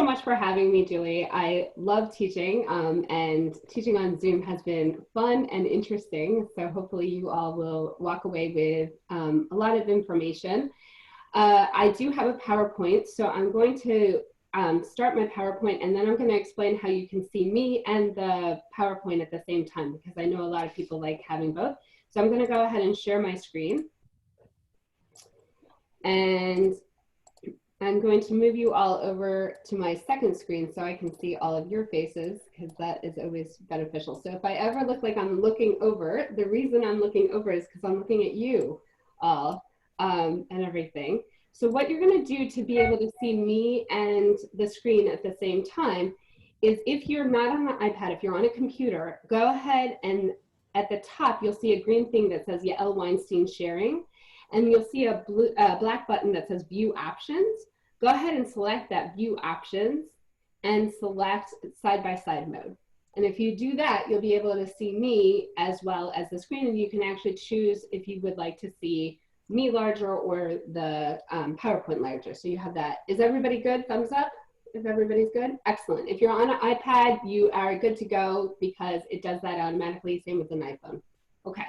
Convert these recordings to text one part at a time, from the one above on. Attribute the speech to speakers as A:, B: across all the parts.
A: much for having me, Julie. I love teaching, and teaching on Zoom has been fun and interesting. So hopefully you all will walk away with a lot of information. I do have a PowerPoint, so I'm going to start my PowerPoint, and then I'm going to explain how you can see me and the PowerPoint at the same time, because I know a lot of people like having both. So I'm going to go ahead and share my screen. And I'm going to move you all over to my second screen so I can see all of your faces, because that is always beneficial. So if I ever look like I'm looking over, the reason I'm looking over is because I'm looking at you all and everything. So what you're going to do to be able to see me and the screen at the same time is, if you're not on an iPad, if you're on a computer, go ahead and at the top you'll see a green thing that says Yael Weinstein sharing, and you'll see a black button that says View Options. Go ahead and select that View Options and select side-by-side mode. And if you do that, you'll be able to see me as well as the screen, and you can actually choose if you would like to see me larger or the PowerPoint larger. So you have that. Is everybody good? Thumbs up if everybody's good. Excellent. If you're on an iPad, you are good to go, because it does that automatically, same with an iPhone. Okay.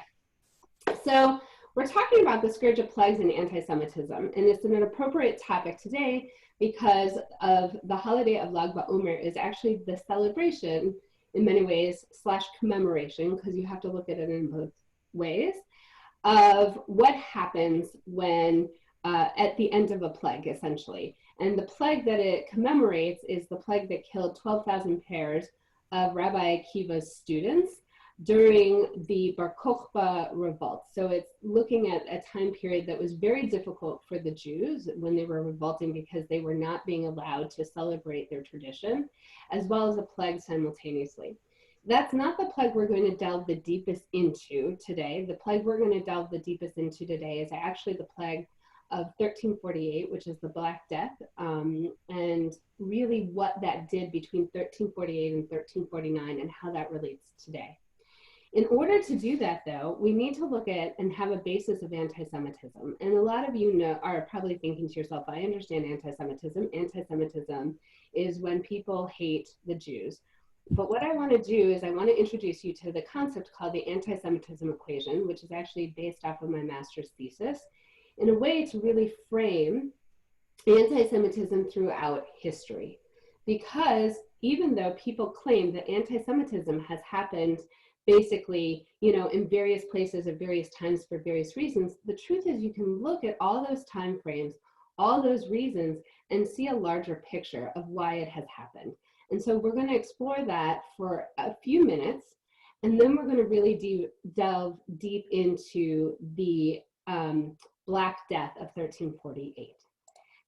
A: So we're talking about the scourge of plagues and anti-Semitism, and it's an appropriate topic today because of the holiday of Lag BaOmer is actually the celebration in many ways / commemoration, because you have to look at it in both ways, of what happens when at the end of a plague, essentially. And the plague that it commemorates is the plague that killed 12,000 pairs of Rabbi Akiva's students during the Bar Kokhba revolt. So it's looking at a time period that was very difficult for the Jews when they were revolting, because they were not being allowed to celebrate their tradition, as well as a plague simultaneously. That's not the plague we're going to delve the deepest into today. The plague we're going to delve the deepest into today is actually the plague of 1348, which is the Black Death, and really what that did between 1348 and 1349 and how that relates today. In order to do that, though, we need to look at and have a basis of anti-Semitism. And a lot of you are probably thinking to yourself, I understand anti-Semitism. Anti-Semitism is when people hate the Jews. But what I want to do is I want to introduce you to the concept called the anti-Semitism equation, which is actually based off of my master's thesis, in a way to really frame anti-Semitism throughout history. Because even though people claim that anti-Semitism has happened basically, in various places at various times for various reasons, the truth is you can look at all those time frames, all those reasons, and see a larger picture of why it has happened. And so we're going to explore that for a few minutes, and then we're going to really delve deep into the Black Death of 1348.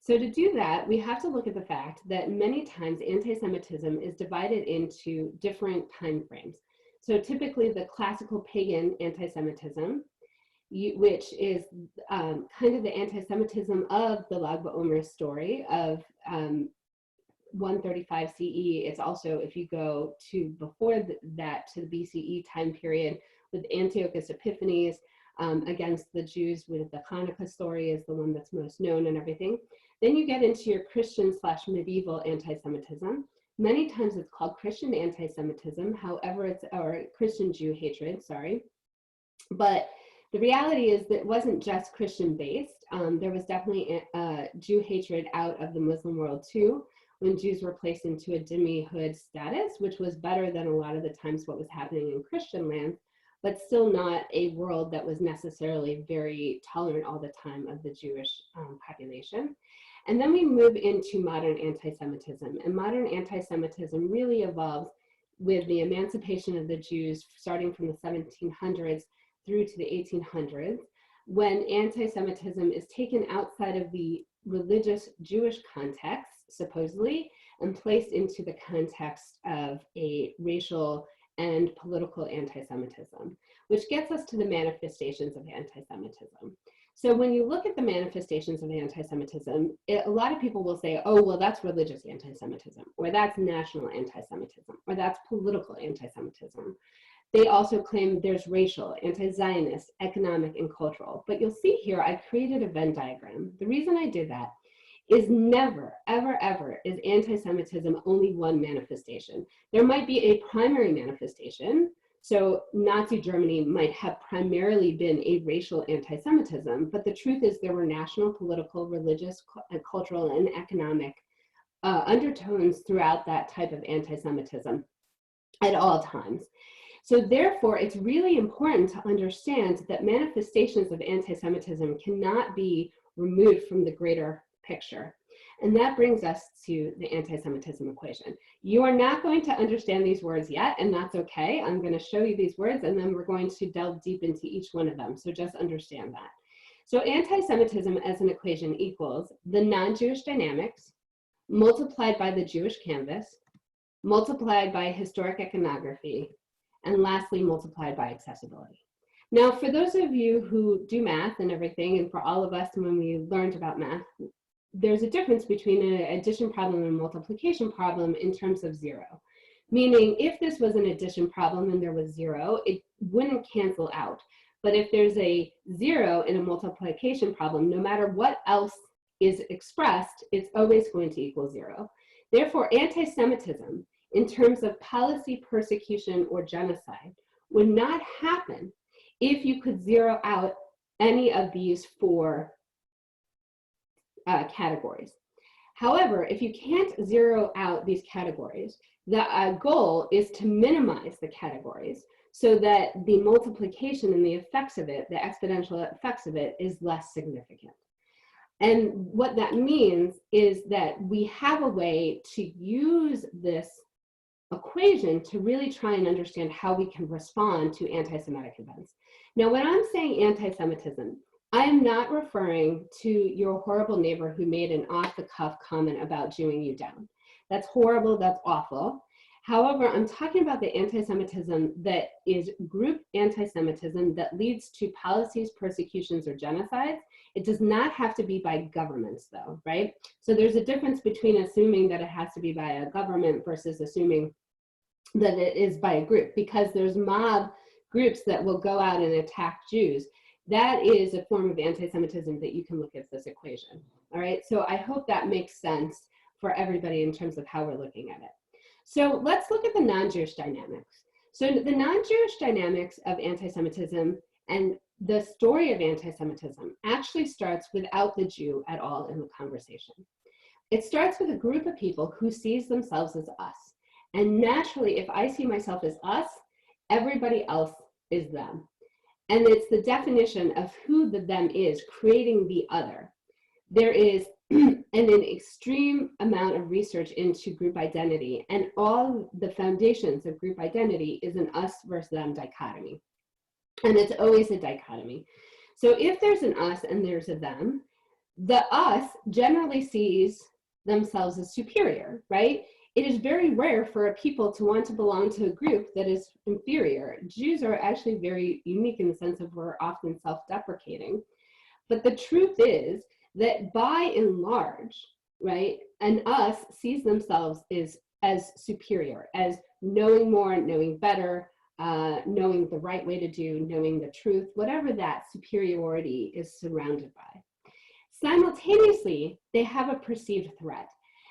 A: So to do that, we have to look at the fact that many times anti-Semitism is divided into different time frames. So typically the classical pagan anti-Semitism, which is kind of the anti-Semitism of the Lag BaOmer story of 135 CE. It's also, if you go to before that, to the BCE time period with Antiochus Epiphanes against the Jews, with the Hanukkah story is the one that's most known and everything. Then you get into your Christian / medieval anti-Semitism. Many times it's called Christian anti-Semitism, however, it's, or Christian Jew hatred, sorry. But the reality is that it wasn't just Christian based. There was definitely Jew hatred out of the Muslim world too, when Jews were placed into a dhimmi-hood status, which was better than a lot of the times what was happening in Christian lands, but still not a world that was necessarily very tolerant all the time of the Jewish population. And then we move into modern anti-Semitism. And modern anti-Semitism really evolves with the emancipation of the Jews starting from the 1700s through to the 1800s, when anti-Semitism is taken outside of the religious Jewish context, supposedly, and placed into the context of a racial and political anti-Semitism, which gets us to the manifestations of anti-Semitism. So when you look at the manifestations of anti-Semitism, a lot of people will say, oh, well, that's religious anti-Semitism, or that's national anti-Semitism, or that's political anti-Semitism. They also claim there's racial, anti-Zionist, economic, and cultural. But you'll see here, I created a Venn diagram. The reason I did that is never, ever, ever is anti-Semitism only one manifestation. There might be a primary manifestation. So Nazi Germany might have primarily been a racial anti-Semitism, but the truth is there were national, political, religious, cultural, and economic undertones throughout that type of anti-Semitism at all times. So therefore, it's really important to understand that manifestations of anti-Semitism cannot be removed from the greater picture. And that brings us to the anti-Semitism equation. You are not going to understand these words yet, and that's okay. I'm going to show you these words, and then we're going to delve deep into each one of them. So just understand that. So anti-Semitism as an equation equals the non-Jewish dynamics multiplied by the Jewish canvas, multiplied by historic iconography, and lastly, multiplied by accessibility. Now, for those of you who do math and everything, and for all of us when we learned about math, there's a difference between an addition problem and a multiplication problem in terms of zero. Meaning, if this was an addition problem and there was zero, it wouldn't cancel out. But if there's a zero in a multiplication problem, no matter what else is expressed, it's always going to equal zero. Therefore, anti-Semitism, in terms of policy, persecution, or genocide, would not happen if you could zero out any of these four categories. However, if you can't zero out these categories, the goal is to minimize the categories so that the multiplication and the effects of it, the exponential effects of it, is less significant. And what that means is that we have a way to use this equation to really try and understand how we can respond to anti-Semitic events. Now, when I'm saying anti-Semitism, I am not referring to your horrible neighbor who made an off-the-cuff comment about Jewing you down. That's horrible, that's awful. However, I'm talking about the anti-Semitism that is group anti-Semitism that leads to policies, persecutions, or genocides. It does not have to be by governments, though, right? So there's a difference between assuming that it has to be by a government versus assuming that it is by a group, because there's mob groups that will go out and attack Jews. That is a form of anti-Semitism that you can look at this equation, all right? So I hope that makes sense for everybody in terms of how we're looking at it. So let's look at the non-Jewish dynamics. So the non-Jewish dynamics of anti-Semitism and the story of anti-Semitism actually starts without the Jew at all in the conversation. It starts with a group of people who sees themselves as us. And naturally, if I see myself as us, everybody else is them. And it's the definition of who the them is, creating the other. There is an extreme amount of research into group identity, and all the foundations of group identity is an us versus them dichotomy. And it's always a dichotomy. So if there's an us and there's a them, the us generally sees themselves as superior, right? It is very rare for a people to want to belong to a group that is inferior. Jews are actually very unique in the sense of we're often self-deprecating. But the truth is that by and large, right, an us sees themselves as superior, as knowing more, knowing better, knowing the right way to do, knowing the truth, whatever that superiority is surrounded by. Simultaneously, they have a perceived threat.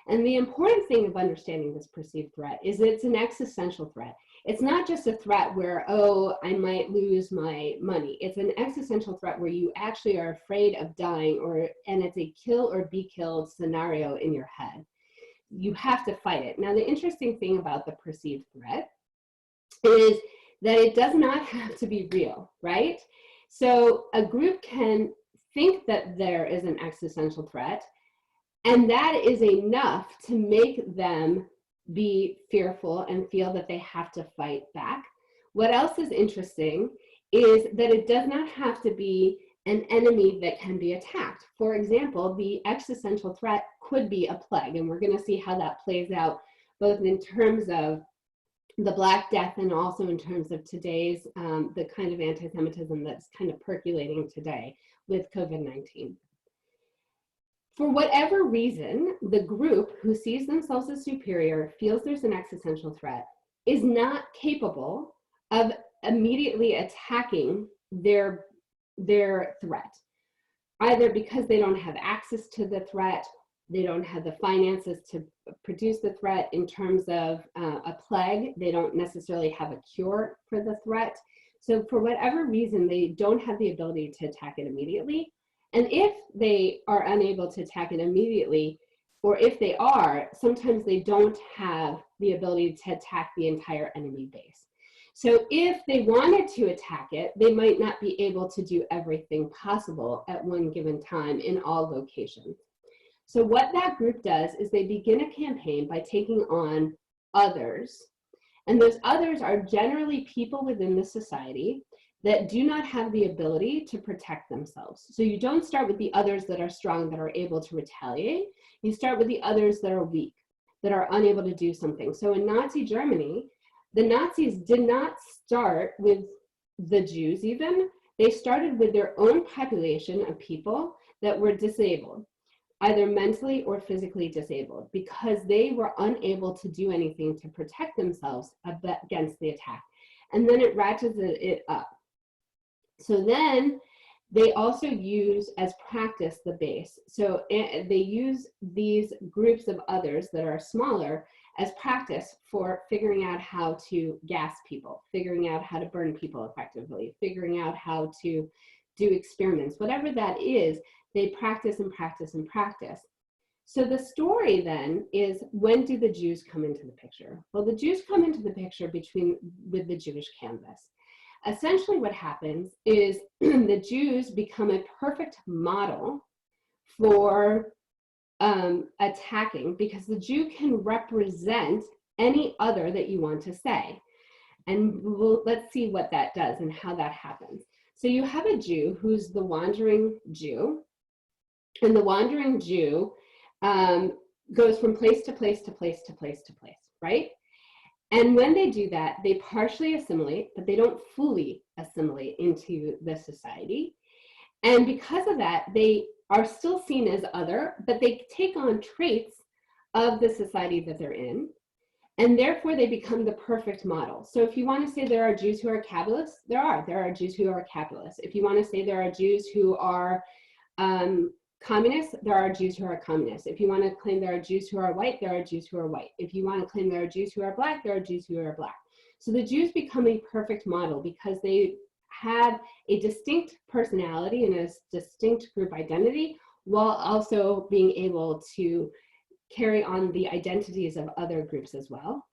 A: And the important thing of understanding this perceived threat is it's an existential threat. It's not just a threat where, oh, I might lose my money. It's an existential threat where you actually are afraid of dying, and it's a kill or be killed scenario in your head. You have to fight it. Now, the interesting thing about the perceived threat is that it does not have to be real, right? So a group can think that there is an existential threat, and that is enough to make them be fearful and feel that they have to fight back. What else is interesting is that it does not have to be an enemy that can be attacked. For example, the existential threat could be a plague, and we're going to see how that plays out both in terms of the Black Death and also in terms of today's, the kind of anti-Semitism that's kind of percolating today with COVID-19. For whatever reason, the group who sees themselves as superior, feels there's an existential threat, is not capable of immediately attacking their threat, either because they don't have access to the threat They don't have the finances to produce the threat. In terms of a plague, they don't necessarily have a cure for the threat. So for whatever reason, they don't have the ability to attack it immediately. And if they are unable to attack it immediately, or if they are, sometimes they don't have the ability to attack the entire enemy base. So if they wanted to attack it, they might not be able to do everything possible at one given time in all locations. So what that group does is they begin a campaign by taking on others. And those others are generally people within the society that do not have the ability to protect themselves. So you don't start with the others that are strong, that are able to retaliate. You start with the others that are weak, that are unable to do something. So in Nazi Germany, the Nazis did not start with the Jews even. They started with their own population of people that were disabled, either mentally or physically disabled, because they were unable to do anything to protect themselves against the attack. And then it ratchets it up. So then they also use as practice the base. So they use these groups of others that are smaller as practice for figuring out how to gas people, figuring out how to burn people effectively, figuring out how to do experiments, whatever that is, they practice and practice and practice. So the story then is, when do the Jews come into the picture? Well, the Jews come into the picture with the Jewish canvas. Essentially what happens is the Jews become a perfect model for attacking, because the Jew can represent any other that you want to say. And let's see what that does and how that happens. So you have a Jew who's the wandering Jew, and the wandering Jew goes from place to place to place to place to place, right? And when they do that, they partially assimilate, but they don't fully assimilate into the society. And because of that, they are still seen as other, but they take on traits of the society that they're in. And therefore, they become the perfect model. So if you want to say there are Jews who are capitalists, there are Jews who are capitalists. If you want to say there are Jews who are communists, there are Jews who are communists. If you want to claim there are Jews who are white, there are Jews who are white. If you want to claim there are Jews who are black, there are Jews who are black. So the Jews become a perfect model because they have a distinct personality and a distinct group identity, while also being able to carry on the identities of other groups as well.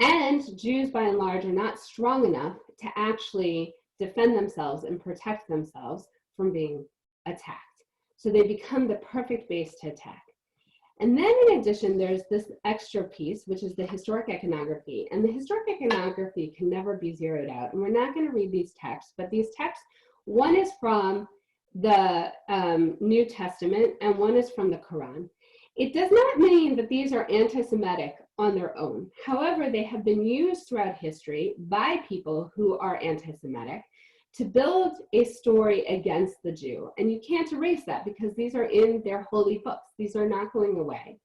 A: And Jews, by and large, are not strong enough to actually defend themselves and protect themselves from being attacked. So they become the perfect base to attack. And then in addition, there's this extra piece, which is the historic iconography. And the historic iconography can never be zeroed out. And we're not going to read these texts, but these texts, one is from the New Testament and one is from the Quran. It does not mean that these are anti-Semitic on their own. However, they have been used throughout history by people who are anti-Semitic to build a story against the Jew. And you can't erase that because these are in their holy books. These are not going away.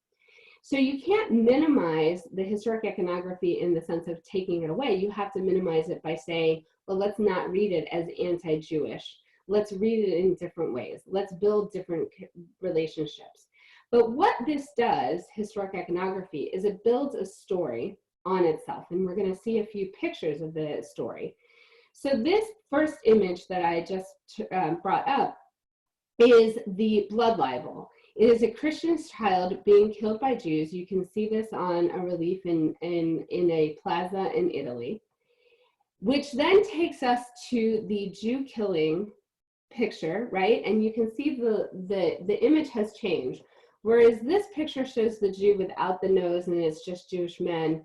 A: So you can't minimize the historic iconography in the sense of taking it away. You have to minimize it by saying, well, let's not read it as anti-Jewish. Let's read it in different ways. Let's build different relationships. But what this does, historic iconography, is it builds a story on itself. And we're going to see a few pictures of the story. So this first image that I just brought up is the blood libel. It is a Christian child being killed by Jews. You can see this on a relief in a plaza in Italy, which then takes us to the Jew killing picture, right? And you can see the image has changed. Whereas this picture shows the Jew without the nose and it's just Jewish men,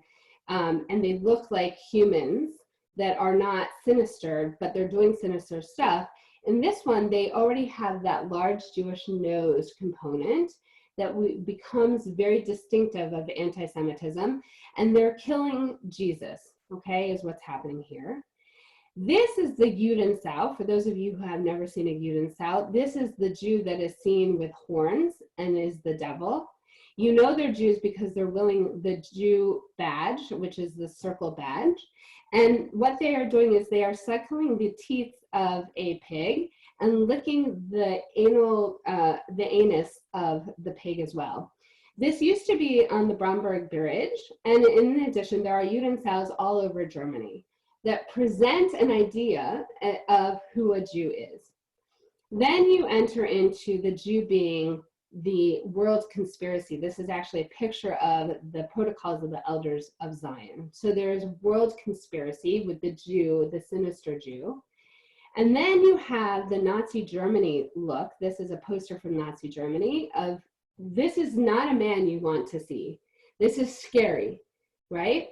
A: and they look like humans that are not sinister, but they're doing sinister stuff. In this one, they already have that large Jewish nose component that becomes very distinctive of anti-Semitism, and they're killing Jesus, okay, is what's happening here. This is the Judensau. For those of you who have never seen a Judensau, this is the Jew that is seen with horns and is the devil. You know they're Jews because they're wearing the Jew badge, which is the circle badge. And what they are doing is they are suckling the teeth of a pig and licking the anus of the pig as well. This used to be on the Bromberg Bridge, and in addition, there are Judencells all over Germany that present an idea of who a Jew is. Then you enter into the Jew being the world conspiracy. This is actually a picture of the protocols of the elders of Zion. So there's world conspiracy with the Jew, the sinister Jew. And then you have the Nazi Germany look. This is a poster from Nazi Germany of, this is not a man you want to see. This is scary, right?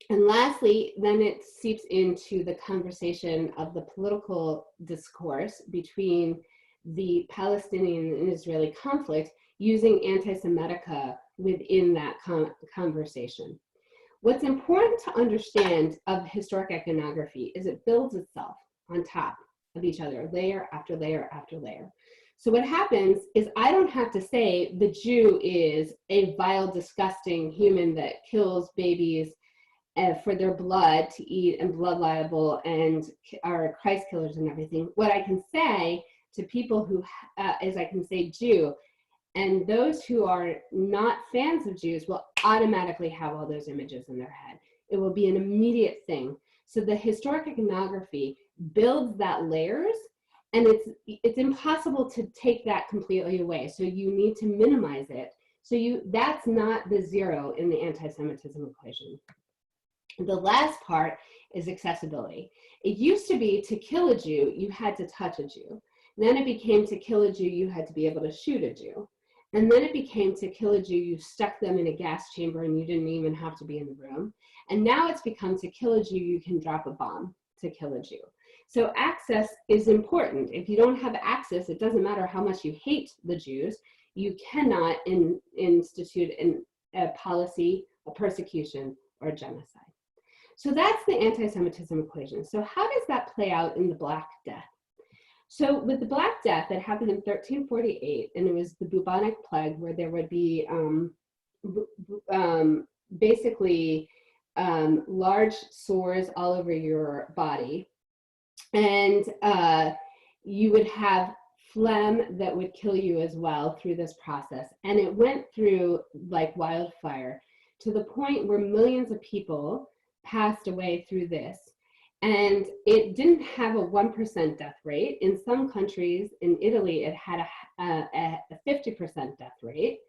A: And lastly, then it seeps into the conversation of the political discourse between the Palestinian and Israeli conflict using anti-Semitica within that conversation. What's important to understand of historic iconography is it builds itself on top of each other, layer after layer after layer. So what happens is I don't have to say the Jew is a vile, disgusting human that kills babies for their blood to eat and blood libel and are Christ killers and everything. What I can say to people who, is I can say Jew, and those who are not fans of Jews will automatically have all those images in their head. It will be an immediate thing. So the historic iconography builds that layers, and it's impossible to take that completely away. So you need to minimize it. So that's not the zero in the anti-Semitism equation. The last part is accessibility. It used to be to kill a Jew, you had to touch a Jew. Then it became to kill a Jew, you had to be able to shoot a Jew. And then it became to kill a Jew, you stuck them in a gas chamber and you didn't even have to be in the room. And now it's become to kill a Jew, you can drop a bomb to kill a Jew. So access is important. If you don't have access, it doesn't matter how much you hate the Jews, you cannot institute a policy, a persecution, or a genocide. So that's the anti-Semitism equation. So how does that play out in the Black Death? So with the Black Death, that happened in 1348, and it was the bubonic plague, where there would be basically large sores all over your body, and you would have phlegm that would kill you as well through this process. And it went through like wildfire to the point where millions of people passed away through this. And it didn't have a 1% death rate. In some countries, in Italy, it had a 50% death rate.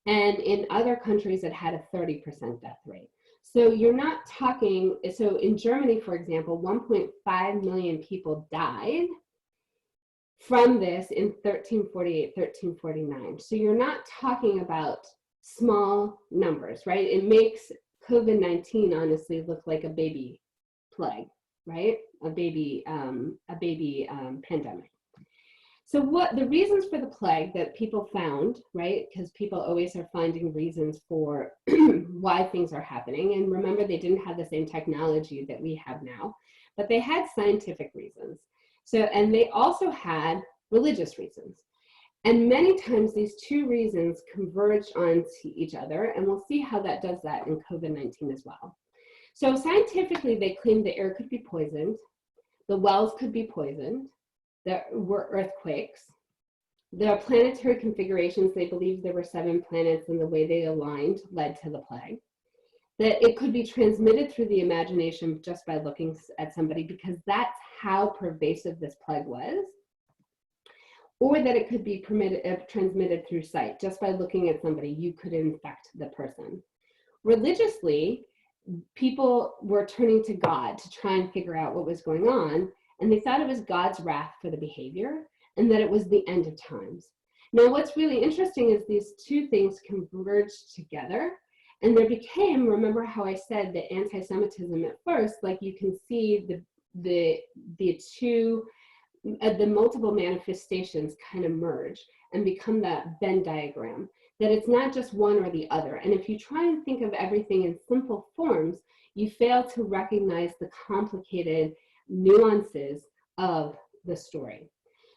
A: And in other countries, it had a 30% death rate. So you're not talking, so in Germany, for example, 1.5 million people died from this in 1348, 1349. So you're not talking about small numbers, right? It makes COVID-19 honestly look like a baby plague, right? A baby pandemic. So what the reasons for the plague that people found, right? Because people always are finding reasons for why things are happening. And remember, they didn't have the same technology that we have now, but they had scientific reasons. So, and they also had religious reasons. And many times these two reasons converge onto each other, and we'll see how that does that in COVID-19 as well. So scientifically, they claimed the air could be poisoned, the wells could be poisoned, there were earthquakes, the planetary configurations, they believed there were 7 planets and the way they aligned led to the plague, that it could be transmitted through the imagination just by looking at somebody, because that's how pervasive this plague was, or that it could be transmitted through sight. Just by looking at somebody, you could infect the person. Religiously, people were turning to God to try and figure out what was going on, and they thought it was God's wrath for the behavior, and that it was the end of times. Now, what's really interesting is these two things converged together, and there became, remember how I said that anti-Semitism at first, like you can see the multiple manifestations kind of merge and become that Venn diagram, that it's not just one or the other. And if you try and think of everything in simple forms, you fail to recognize the complicated nuances of the story.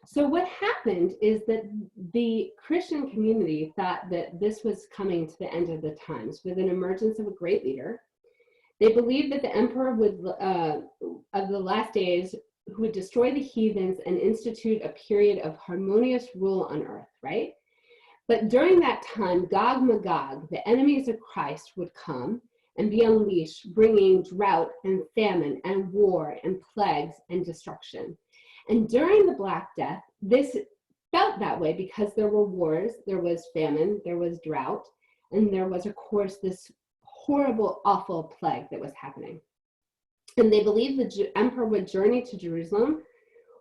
A: So what happened is that the Christian community thought that this was coming to the end of the times with an emergence of a great leader. They believed that the emperor would, of the last days, who would destroy the heathens and institute a period of harmonious rule on earth, right? But during that time, Gog Magog, the enemies of Christ, would come and be unleashed, bringing drought and famine and war and plagues and destruction. And during the Black Death, this felt that way because there were wars, there was famine, there was drought, and there was, of course, this horrible, awful plague that was happening. And they believed the emperor would journey to Jerusalem,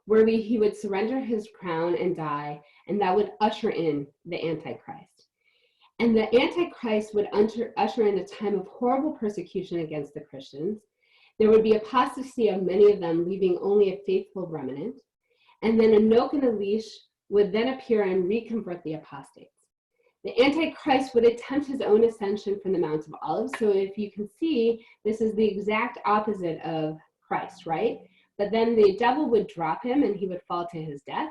A: where he would surrender his crown and die, and that would usher in the Antichrist. And the Antichrist would usher in a time of horrible persecution against the Christians. There would be apostasy of many of them, leaving only a faithful remnant. And then a yoke and a leash would then appear and reconvert the apostates. The Antichrist would attempt his own ascension from the Mount of Olives. So if you can see, this is the exact opposite of Christ, right? But then the devil would drop him and he would fall to his death.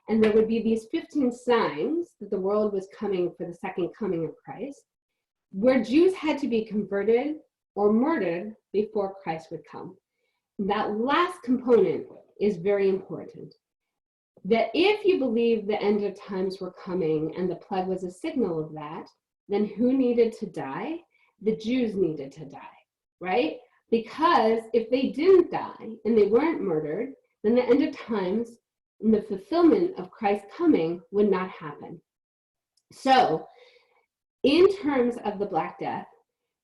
A: And there would be these 15 signs that the world was coming for the second coming of Christ, where Jews had to be converted or murdered before Christ would come. That last component is very important. That if you believe the end of times were coming and the plague was a signal of that, then who needed to die? The Jews needed to die, right? Because if they didn't die and they weren't murdered, then the end of times and the fulfillment of Christ's coming would not happen. So, in terms of the Black Death,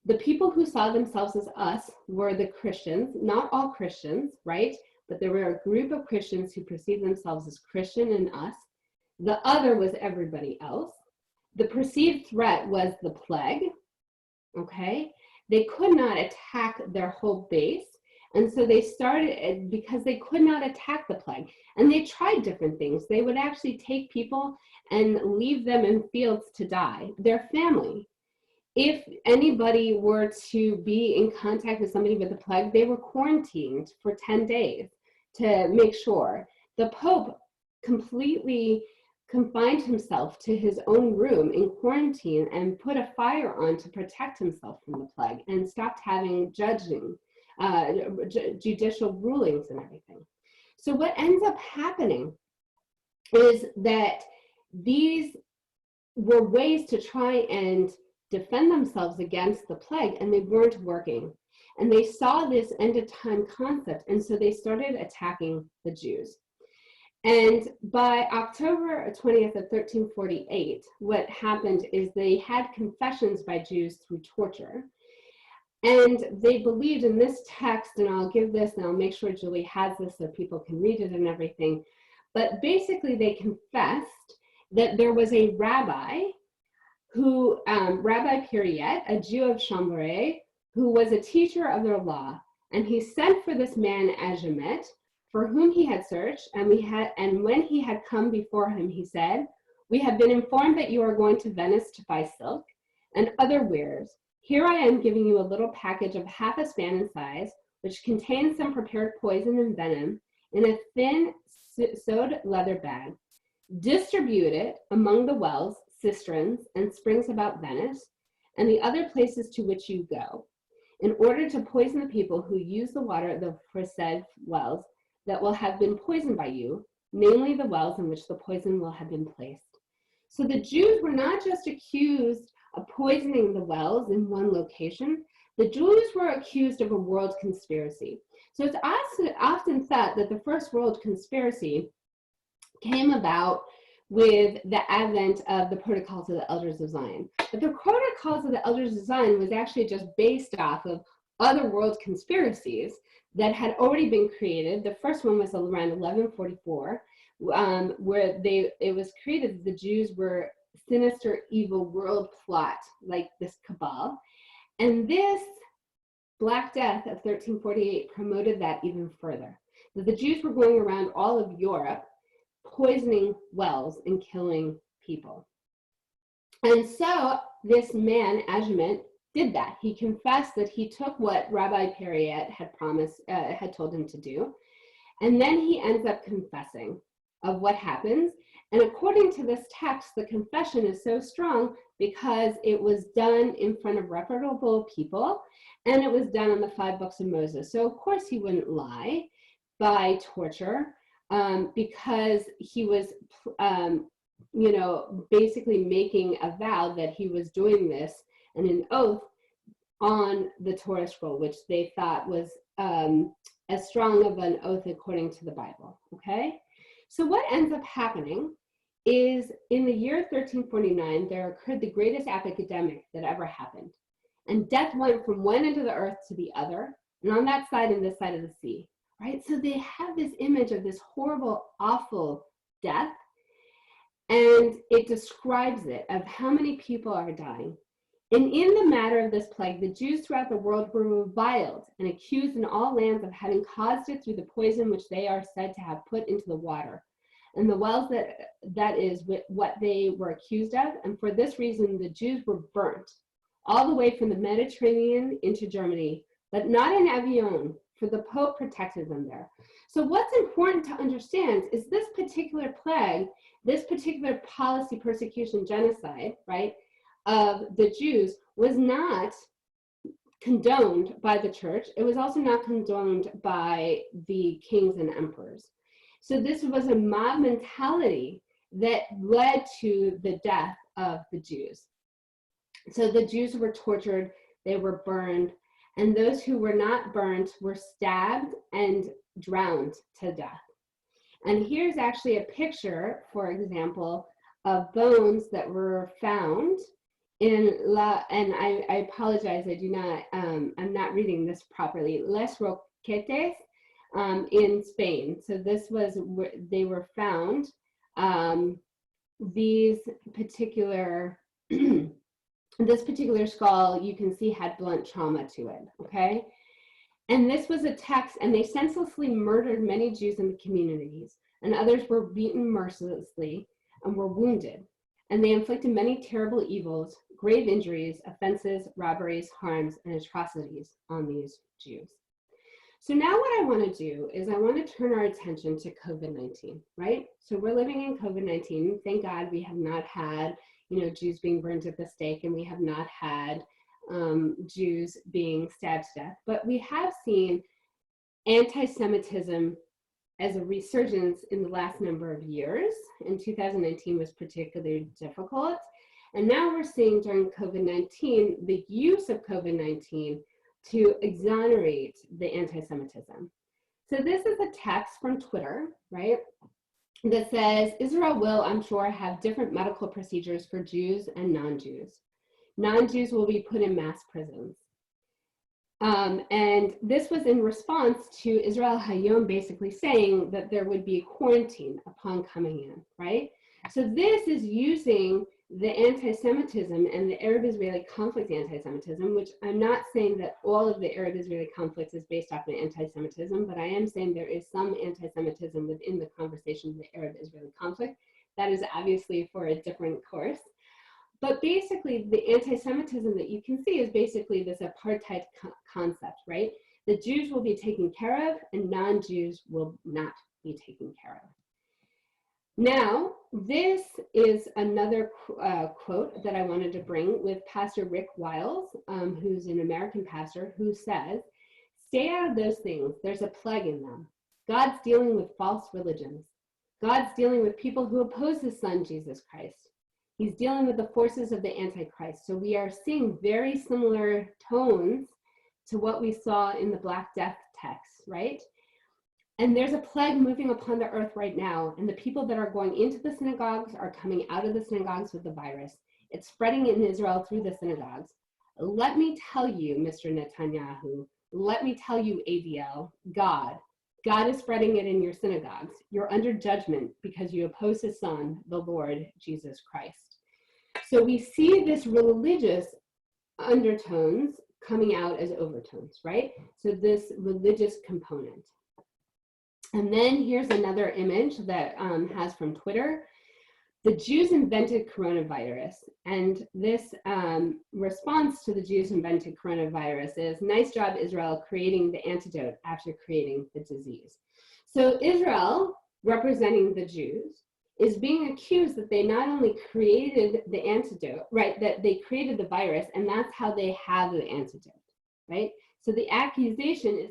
A: the people who saw themselves as us were the Christians, not all Christians, right? But there were a group of Christians who perceived themselves as Christian and us. The other was everybody else. The perceived threat was the plague, okay? They could not attack their whole base. And so they started, because they could not attack the plague. And they tried different things. They would actually take people and leave them in fields to die, their family. If anybody were to be in contact with somebody with the plague, they were quarantined for 10 days to make sure. The Pope completely confined himself to his own room in quarantine and put a fire on to protect himself from the plague and stopped having judicial rulings and everything. So what ends up happening is that these were ways to try and defend themselves against the plague, and they weren't working. And they saw this end of time concept, and so they started attacking the Jews. And by October 20th of 1348, what happened is they had confessions by Jews through torture. And they believed in this text, and I'll give this, and I'll make sure Julie has this so people can read it and everything. But basically they confessed that there was a rabbi who, Rabbi Periet, a Jew of Chambray, who was a teacher of their law. And he sent for this man Agimet, for whom he had searched, and when he had come before him, he said, "We have been informed that you are going to Venice to buy silk and other wares. Here I am giving you a little package of half a span in size, which contains some prepared poison and venom in a thin sewed leather bag. Distribute it among the wells, cisterns, and springs about Venice, and the other places to which you go, in order to poison the people who use the water of the aforesaid wells that will have been poisoned by you, namely the wells in which the poison will have been placed." So the Jews were not just accused of poisoning the wells in one location. The Jews were accused of a world conspiracy. So it's often thought that the first world conspiracy came about with the advent of the Protocols of the Elders of Zion. But the Protocols of the Elders of Zion was actually just based off of other world conspiracies that had already been created. The first one was around 1144, where it was created that the Jews were sinister, evil world plot, like this cabal. And this Black Death of 1348 promoted that even further. That the Jews were going around all of Europe, poisoning wells and killing people. And so this man, Agimet, did that. He confessed that he took what Rabbi Periet had told him to do. And then he ends up confessing of what happens. And according to this text, the confession is so strong because it was done in front of reputable people, and it was done on the 5 books of Moses. So of course he wouldn't lie by torture, because he was you know, basically making a vow that he was doing this and an oath on the Torah scroll, which they thought was as strong of an oath according to the Bible, okay? So what ends up happening is in the year 1349, there occurred the greatest epidemic that ever happened. And death went from one end of the earth to the other, and on that side and this side of the sea, right? So they have this image of this horrible, awful death, and it describes it of how many people are dying. And in the matter of this plague, the Jews throughout the world were reviled and accused in all lands of having caused it through the poison which they are said to have put into the water. And the wells that is what they were accused of. And for this reason, the Jews were burnt all the way from the Mediterranean into Germany, but not in Avignon, for the Pope protected them there. So what's important to understand is this particular plague, this particular policy, persecution, genocide, right, of the Jews was not condoned by the church. It was also not condoned by the kings and emperors. So this was a mob mentality that led to the death of the Jews. So the Jews were tortured, they were burned, and those who were not burned were stabbed and drowned to death. And here's actually a picture, for example, of bones that were found in and I apologize, I do not, I'm not reading this properly, Les Roquetes in Spain. So this was where they were found. These particular, this particular skull, you can see had blunt trauma to it, okay? And this was a text, and they senselessly murdered many Jews in the communities, and others were beaten mercilessly and were wounded. And they inflicted many terrible evils, grave injuries, offenses, robberies, harms, and atrocities on these Jews. So now what I want to do is I want to turn our attention to COVID-19, right? So we're living in COVID-19. Thank God we have not had, you know, Jews being burned at the stake, and we have not had Jews being stabbed to death. But we have seen anti-Semitism as a resurgence in the last number of years. And 2019 was particularly difficult. And now we're seeing during COVID-19, the use of COVID-19 to exonerate the anti-Semitism. So this is a text from Twitter, right? That says, Israel will, I'm sure, have different medical procedures for Jews and non-Jews. Non-Jews will be put in mass prisons. And this was in response to Israel Hayom basically saying that there would be a quarantine upon coming in, right? So this is using the anti-Semitism and the Arab-Israeli conflict anti-Semitism, which I'm not saying that all of the Arab-Israeli conflict is based off of anti-Semitism, but I am saying there is some anti-Semitism within the conversation of the Arab-Israeli conflict. That is obviously for a different course. But basically, the anti-Semitism that you can see is basically this apartheid concept, right? The Jews will be taken care of and non-Jews will not be taken care of. Now, this is another quote that I wanted to bring with Pastor Rick Wiles, who's an American pastor, who says, "Stay out of those things. There's a plague in them. God's dealing with false religions. God's dealing with people who oppose his son, Jesus Christ. He's dealing with the forces of the Antichrist." So we are seeing very similar tones to what we saw in the Black Death text, right? And there's a plague moving upon the earth right now, and the people that are going into the synagogues are coming out of the synagogues with the virus. It's spreading in Israel through the synagogues. Let me tell you, Mr. Netanyahu, let me tell you, ADL, God is spreading it in your synagogues. You're under judgment because you oppose his son, the Lord Jesus Christ. So we see this religious undertones coming out as overtones, right? So this religious component. And then here's another image that has from Twitter. The Jews invented coronavirus. And this response to the Jews invented coronavirus is, nice job, Israel, creating the antidote after creating the disease. So Israel, representing the Jews, is being accused that they not only created the antidote, right, that they created the virus, and that's how they have the antidote, right? So the accusation is